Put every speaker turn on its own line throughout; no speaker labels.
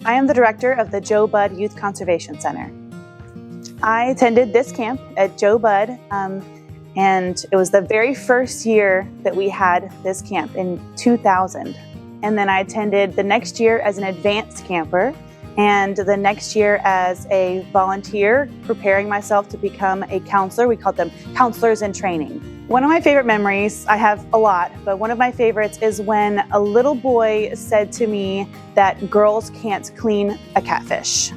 I am the director of the Joe Budd Youth Conservation Center. I attended this camp at Joe Budd, and it was the very first year that we had this camp in 2000. And then I attended the next year as an advanced camper, and the next year as a volunteer, preparing myself to become a counselor. We called them counselors in training. One of my favorite memories, I have a lot, but one of my favorites is when a little boy said to me that girls can't clean a catfish.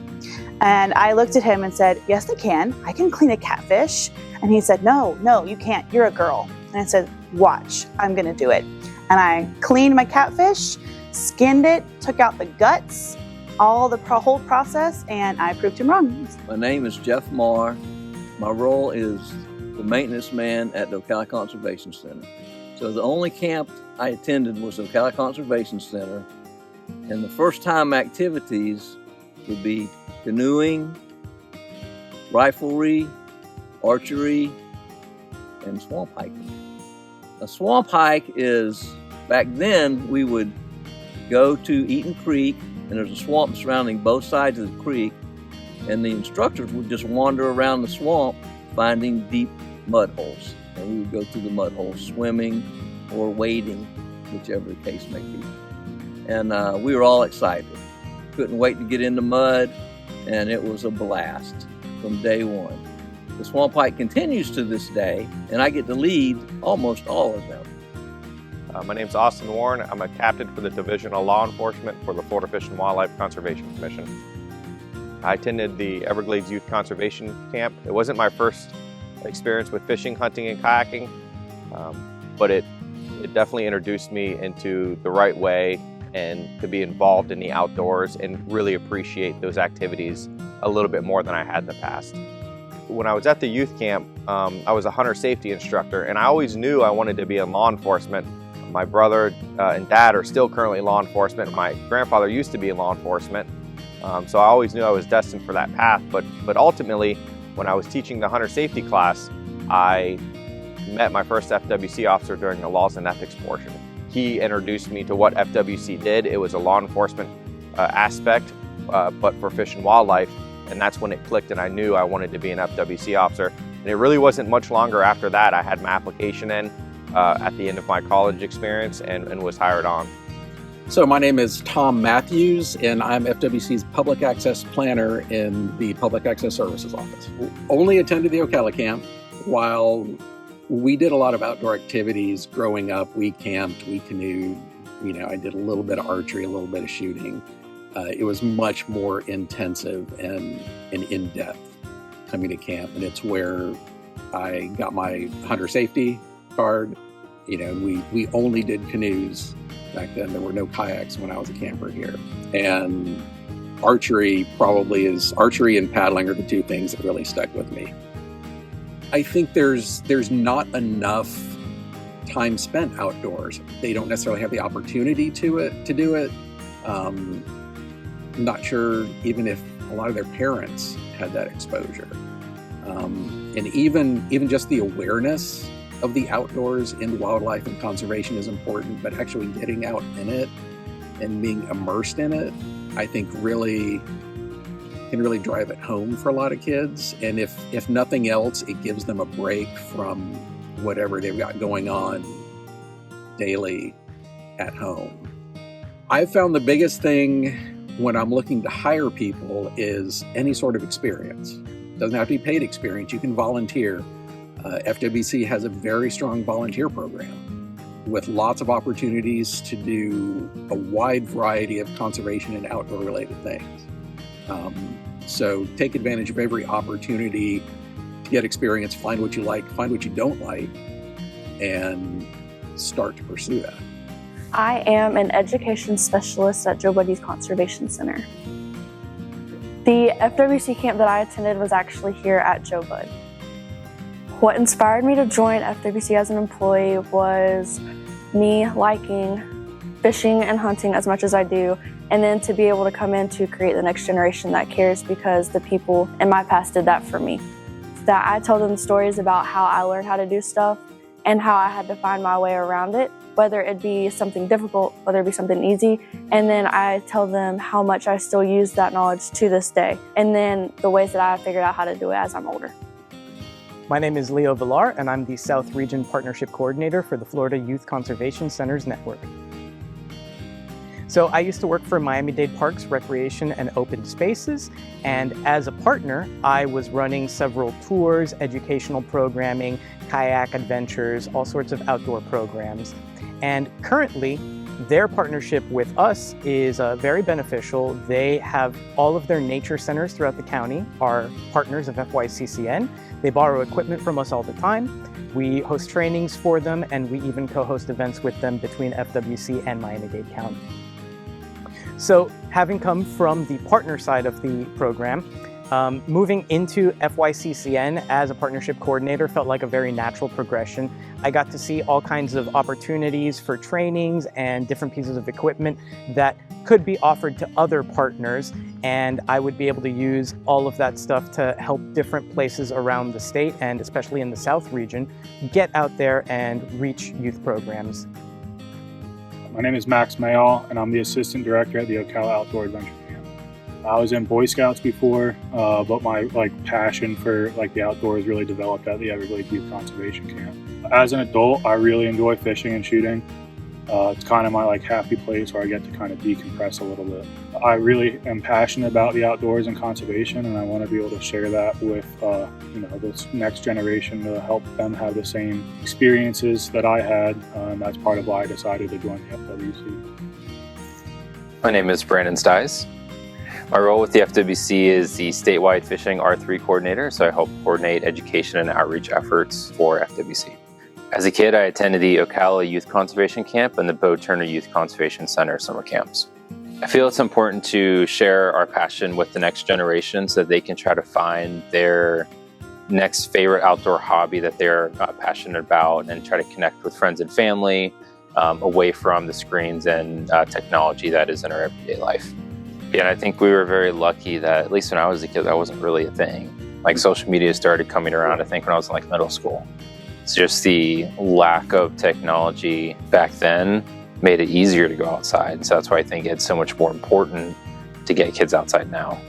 And I looked at him and said, yes, I can clean a catfish. And he said, no, you can't, you're a girl. And I said, watch, I'm gonna do it. And I cleaned my catfish, skinned it, took out the guts, all the whole process, and I proved him wrong.
My name is Jeff Marr. My role is the maintenance man at the Ocala Conservation Center. So the only camp I attended was the Ocala Conservation Center, and the first time activities would be canoeing, riflery, archery, and swamp hiking. A swamp hike is, back then we would go to Eaton Creek, and there's a swamp surrounding both sides of the creek, and the instructors would just wander around the swamp finding deep mud holes, and we would go through the mud holes swimming or wading, whichever the case may be. And we were all excited. Couldn't wait to get in the mud, and it was a blast from day one. The swamp hike continues to this day, and I get to lead almost all of them.
My name's Austin Warren. I'm a captain for the Division of Law Enforcement for the Florida Fish and Wildlife Conservation Commission. I attended the Everglades Youth Conservation Camp. It wasn't my first experience with fishing, hunting, and kayaking, but it definitely introduced me into the right way and to be involved in the outdoors and really appreciate those activities a little bit more than I had in the past. When I was at the youth camp, I was a hunter safety instructor, and I always knew I wanted to be in law enforcement. My brother and dad are still currently in law enforcement. My grandfather used to be in law enforcement, so I always knew I was destined for that path. But ultimately, when I was teaching the hunter safety class, I met my first FWC officer during the laws and ethics portion. He introduced me to what FWC did. It was a law enforcement aspect, but for fish and wildlife, and that's when it clicked and I knew I wanted to be an FWC officer. And it really wasn't much longer after that. I had my application in at the end of my college experience and was hired on.
So my name is Tom Matthews, and I'm FWC's Public Access Planner in the Public Access Services Office. Only attended the Ocala camp. While we did a lot of outdoor activities growing up, we camped, we canoed, I did a little bit of archery, a little bit of shooting. It was much more intensive and in-depth coming to camp, and it's where I got my hunter safety card. We only did canoes back then. There were no kayaks when I was a camper here. And archery and paddling are the two things that really stuck with me. I think there's not enough time spent outdoors. They don't necessarily have the opportunity to do it. I'm not sure even if a lot of their parents had that exposure. And even just the awareness of the outdoors in wildlife and conservation is important, but actually getting out in it and being immersed in it, I think can really drive it home for a lot of kids. And if nothing else, it gives them a break from whatever they've got going on daily at home. I've found the biggest thing when I'm looking to hire people is any sort of experience. It doesn't have to be paid experience. You can volunteer. FWC has a very strong volunteer program with lots of opportunities to do a wide variety of conservation and outdoor related things. So take advantage of every opportunity to get experience, find what you like, find what you don't like, and start to pursue that.
I am an education specialist at Joe Budd Youth Conservation Center. The FWC camp that I attended was actually here at Joe Budd. What inspired me to join FWC as an employee was me liking fishing and hunting as much as I do, and then to be able to come in to create the next generation that cares, because the people in my past did that for me. That I told them stories about how I learned how to do stuff, and how I had to find my way around it, whether it be something difficult, whether it be something easy. And then I tell them how much I still use that knowledge to this day, and then the ways that I figured out how to do it as I'm older.
My name is Leo Villar, and I'm the South Region Partnership Coordinator for the Florida Youth Conservation Centers Network. So I used to work for Miami-Dade Parks, Recreation and Open Spaces, and as a partner, I was running several tours, educational programming, kayak adventures, all sorts of outdoor programs. And currently, their partnership with us is very beneficial. They have all of their nature centers throughout the county, are partners of FYCCN. They borrow equipment from us all the time. We host trainings for them, and we even co-host events with them between FWC and Miami-Dade County. So having come from the partner side of the program, moving into FYCCN as a partnership coordinator felt like a very natural progression. I got to see all kinds of opportunities for trainings and different pieces of equipment that could be offered to other partners, and I would be able to use all of that stuff to help different places around the state, and especially in the South region, get out there and reach youth programs.
My name is Max Mayall, and I'm the Assistant Director at the Ocala Outdoor Adventure Camp. I was in Boy Scouts before, but my passion for the outdoors really developed at the Everglades Youth Conservation Camp. As an adult, I really enjoy fishing and shooting. It's kind of my happy place where I get to kind of decompress a little bit. I really am passionate about the outdoors and conservation, and I want to be able to share that with this next generation to help them have the same experiences that I had. That's part of why I decided to join the FWC.
My name is Brandon Stiles. My role with the FWC is the statewide fishing R3 coordinator, so I help coordinate education and outreach efforts for FWC. As a kid, I attended the Ocala Youth Conservation Camp and the Bo Turner Youth Conservation Center summer camps. I feel it's important to share our passion with the next generation so that they can try to find their next favorite outdoor hobby that they're passionate about and try to connect with friends and family away from the screens and technology that is in our everyday life. Yeah, and I think we were very lucky that, at least when I was a kid, that wasn't really a thing. Social media started coming around, I think, when I was in middle school. It's just the lack of technology back then made it easier to go outside. So that's why I think it's so much more important to get kids outside now.